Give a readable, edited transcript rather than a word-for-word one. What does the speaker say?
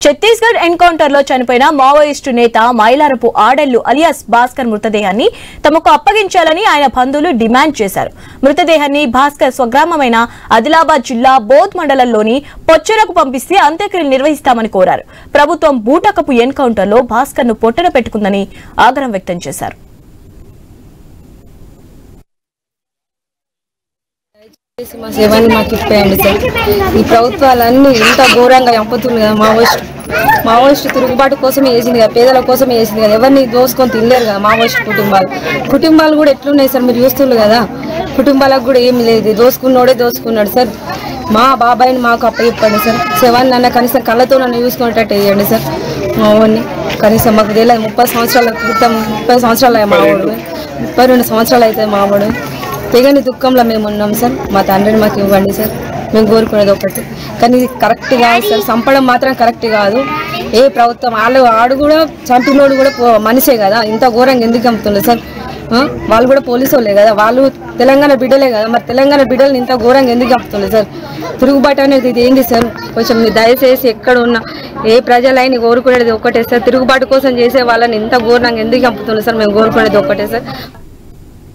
Chhattisgarh encounter లో చనిపోయిన Maoist నేత మైలారపు ఆడెల్లు అలియాస్ భాస్కర్ మృతదేహాన్ని తమకు అప్పగించాలని ఆయన బంధువులు డిమాండ్ చేశారు. మృతదేహాన్ని భాస్కర్ స్వగ్రామమైన ఆదిలాబాద్ జిల్లా బోధ్ మండలంలోని పొచ్చెరకు పంపిస్తే అంత్యక్రియలు నిర్వహిస్తామని కోరారు. ప్రభుత్వం బూటకపు ఎన్కౌంటర్ లో భాస్కర్ ను పొట్టన పెట్టుకుందని ఆగ్రహం వ్యక్తం చేశారు. మా సేవని మాకు ఇప్పేయండి సార్. ఈ ప్రభుత్వాలన్నీ ఇంత ఘోరంగా చంపుతుంది కదా. మావోయిస్టు తిరుగుబాటు కోసం వేసింది కదా, పేదల కోసం వేసింది కదా. ఎవరిని దోసుకొని తినలేరు కదా మావోయిస్టు కుటుంబాలు కూడా ఎట్లున్నాయి సార్ మీరు చూస్తున్నారు కదా. కుటుంబాలకు కూడా ఏమి లేదు, దోసుకున్నాడు సార్. మా బాబాయిని మాకు అప్పచెప్పండి సార్. శవాన్ని అన్న కనీసం కళ్ళతో నన్ను చూసుకునేటట్టు వేయండి సార్. మా ఊరిని కనీసం మాకు తెలియదు. 30 సంవత్సరాల క్రితం 30 సంవత్సరాలు మా ఊడు, 32 సంవత్సరాలు అవుతాయి మా ఊడు. తెగని దుఃఖంలో మేము ఉన్నాం సార్. మా తండ్రిని మాకు ఇవ్వండి సార్. మేము కోరుకునేది ఒకటి, కానీ ఇది కరెక్ట్ కాదు సార్. చంపడం మాత్రం కరెక్ట్ కాదు. ఏ ప్రభుత్వం ఆడు కూడా చంపినోడు కూడా మనిషే కదా. ఇంత ఘోరంగా ఎందుకు చంపుతుండే సార్? వాళ్ళు కూడా పోలీసు వాళ్ళే కదా, వాళ్ళు తెలంగాణ బిడ్డలే కదా. మరి తెలంగాణ బిడ్డలను ఇంత ఘోరంగా ఎందుకు చంపుతుండే సార్? తిరుగుబాటు అనేది ఇది ఏంటి సార్? కొంచెం మీరు దయచేసి ఎక్కడ ఉన్నా ఏ ప్రజలైనా కోరుకునేది ఒకటే సార్. తిరుగుబాటు కోసం చేసే వాళ్ళని ఇంత ఘోరంగా ఎందుకు చంపుతుండే సార్? మేము కోరుకునేది ఒకటే సార్.